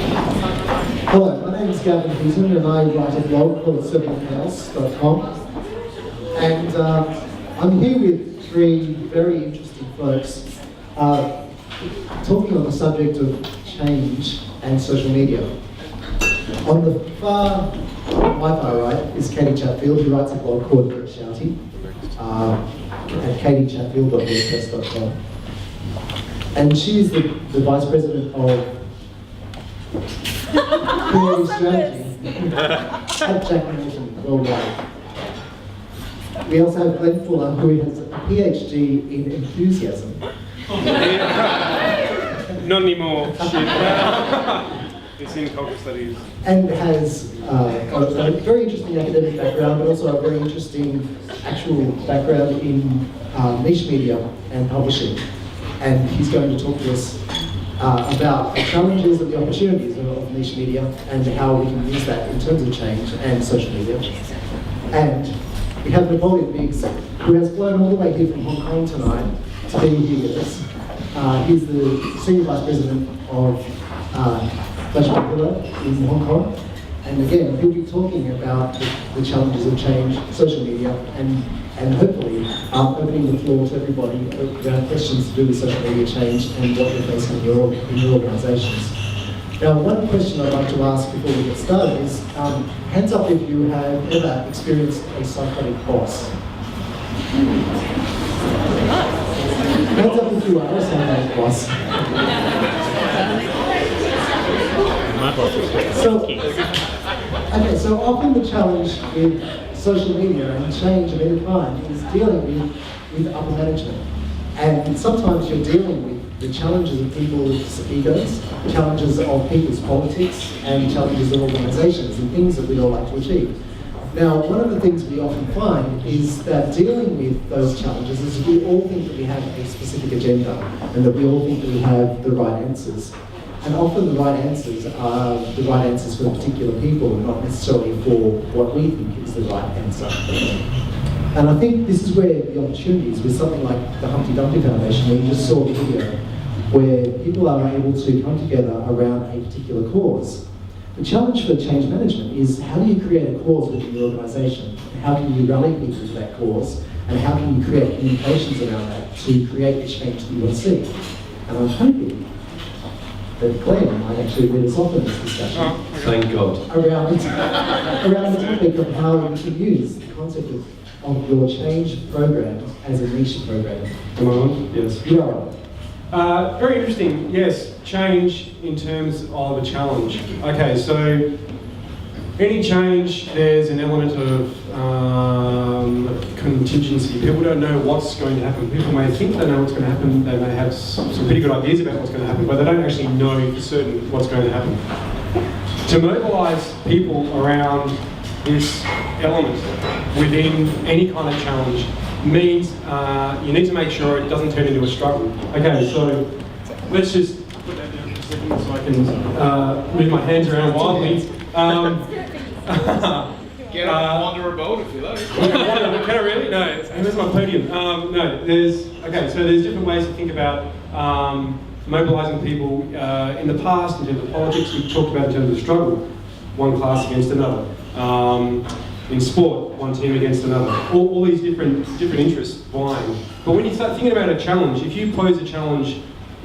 Hello, my name is Gavin Heaton and I write a blog called servantchaos.com. And I'm here with three very interesting folks talking on the subject of change and social media. On the my far right is Katie Chatfield, who writes a blog called Very Shouty at katiechatfield.wordpress.com. And she is the Vice President of Creative Strategy at Jack Hamilton worldwide. We also have Glenn Fuller, who has a PhD in enthusiasm. Not anymore. It's in cultural studies. And has got a very interesting academic background, but also a very interesting actual background in niche media and publishing. And he's going to talk to us about the challenges and the opportunities of niche media and how we can use that in terms of change and social media. And we have Napoleon Biggs, who has flown all the way here from Hong Kong tonight to be here with us. He's the Senior Vice President of Digicitz in Hong Kong. And again, he'll be talking about the challenges of change, social media, and hopefully opening the floor to everybody around questions to do with social media change and what you're facing in your organisations. Now, one question I'd like to ask before we get started is, hands up if you have ever experienced a psychotic boss. Hands up if you are a psychotic boss. So often the challenge with social media and change of any kind is dealing with upper management. And sometimes you're dealing with the challenges of people's egos, challenges of people's politics, and challenges of organisations and things that we all like to achieve. Now, one of the things we often find is that dealing with those challenges is we all think that we have a specific agenda and that we all think that we have the right answers. And often the right answers are the right answers for particular people and not necessarily for what we think is the right answer. And I think this is where the opportunities with something like the Humpty Dumpty Foundation, where you just saw the video, where people are able to come together around a particular cause. The challenge for change management is how do you create a cause within your organisation? How can you rally people to that cause? And how can you create communications around that to create the change that you want to see? And I'm hoping that Glenn might actually lead us off in this discussion. Thank God. Around the topic of how you can use the concept of your change program as a niche program. Am I on? Yes. You are on. Very interesting. Yes, change in terms of a challenge. Okay, so any change, there's an element of contingency. People don't know what's going to happen. People may think they know what's going to happen. They may have some pretty good ideas about what's going to happen, but they don't actually know for certain what's going to happen. To mobilise people around this element within any kind of challenge means you need to make sure it doesn't turn into a struggle. Okay, so let's just put that down for a second so I can move my hands around wildly. Get up and wander a boat if you like. Can I really? No, where's my podium? No, there's different ways to think about mobilising people. In the past, in terms of politics, we've talked about in terms of struggle, one class against another. In sport, one team against another. All these different interests vying. But when you start thinking about a challenge, if you pose a challenge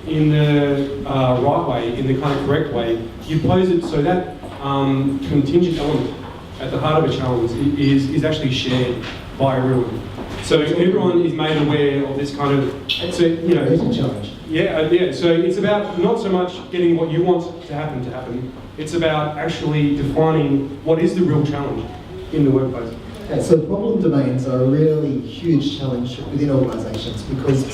in the right way, in the kind of correct way, you pose it so that contingent element at the heart of a challenge is actually shared by everyone. So everyone is made aware of this kind of, so, you know, challenge. Yeah. So it's about not so much getting what you want to happen. It's about actually defining what is the real challenge in the workplace. Okay, so problem domains are a really huge challenge within organisations because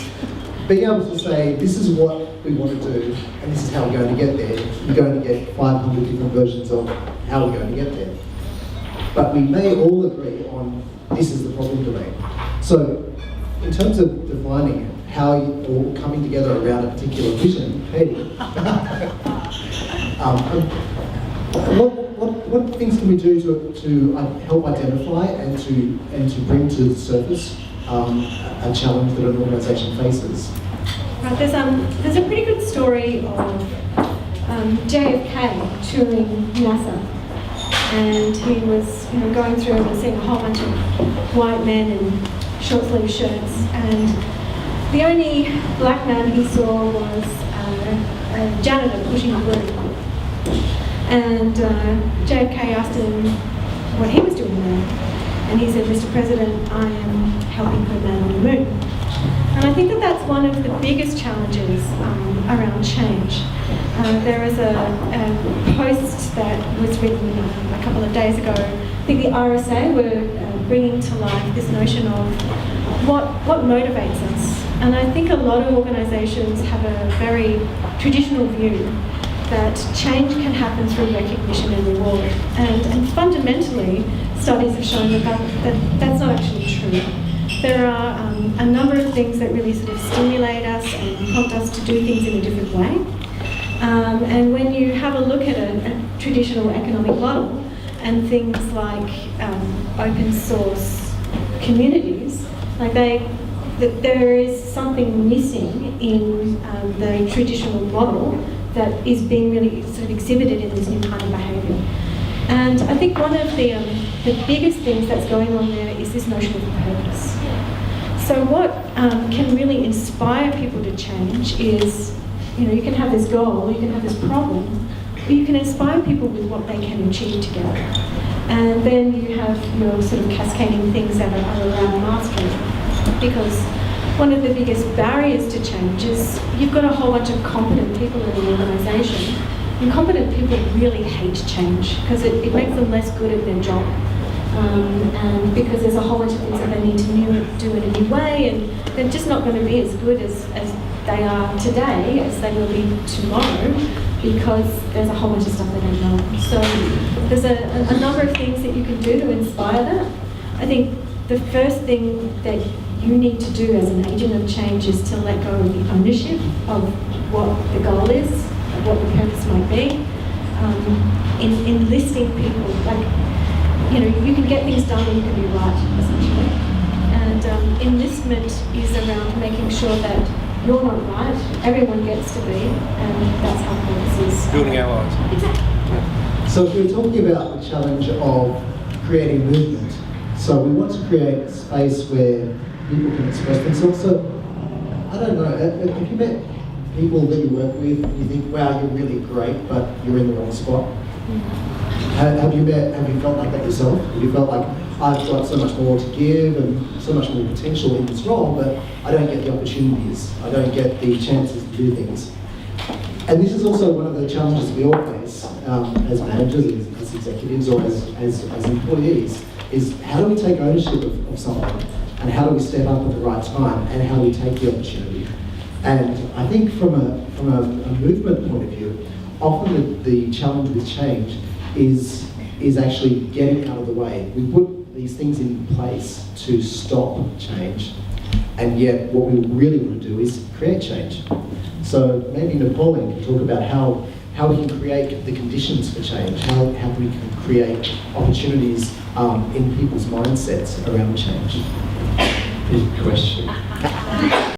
being able to say, this is what we want to do and this is how we're going to get there, you're going to get 500 different versions of how we're going to get there. But we may all agree on this is the problem domain. So in terms of defining how you all coming together around a particular vision, Katie, what things can we do to help identify and to bring to the surface a challenge that an organisation faces? Right, there's a pretty good story of JFK touring NASA, and he was going through and seeing a whole bunch of white men in short sleeve shirts, and the only black man he saw was a janitor pushing a broom. And JFK asked him what he was doing there, and he said, "Mr. President, I am helping put a man on the moon." And I think that that's one of the biggest challenges around change. There was a post that was written a couple of days ago. I think the RSA were bringing to life this notion of what motivates us. And I think a lot of organisations have a very traditional view that change can happen through recognition and reward. And fundamentally, studies have shown that that's not actually true. There are a number of things that really sort of stimulate us and prompt us to do things in a different way. And when you have a look at a traditional economic model and things like open source communities, like there is something missing in the traditional model that is being really sort of exhibited in this new kind of behaviour. And I think one of the biggest things that's going on there is this notion of purpose. So what can really inspire people to change is, you can have this goal, you can have this problem, but you can inspire people with what they can achieve together. And then you have your sort of cascading things that are around mastery. Because one of the biggest barriers to change is you've got a whole bunch of competent people in an organisation, and competent people really hate change because it makes them less good at their job. And because there's a whole bunch of things that they need to do in a new way, and they're just not going to be as good as they are today as they will be tomorrow, because there's a whole bunch of stuff they don't know. So there's a number of things that you can do to inspire that. I think the first thing that you need to do as an agent of change is to let go of the ownership of what the goal is, of what the purpose might be. In enlisting people, like, you can get things done and you can be right, essentially. And enlistment is around making sure that you're not right, everyone gets to be, and that's how purpose is. Building allies. Exactly. So if we're talking about the challenge of creating movement, so we want to create a space where people can express themselves. So, I don't know, have you met people that you work with and you think, wow, you're really great, but you're in the wrong spot? Have you felt like that yourself? Have you felt like, I've got so much more to give and so much more potential in this role, but I don't get the opportunities, I don't get the chances to do things? And this is also one of the challenges we all face as managers, as executives, or as employees, is how do we take ownership of something, and how do we step up at the right time, and how do we take the opportunity? And I think from a movement point of view, often the challenge with change is actually getting out of the way. We put these things in place to stop change, and yet what we really want to do is create change. So maybe Napoleon can talk about how we can create the conditions for change, how we can create opportunities in people's mindsets around change. Big question.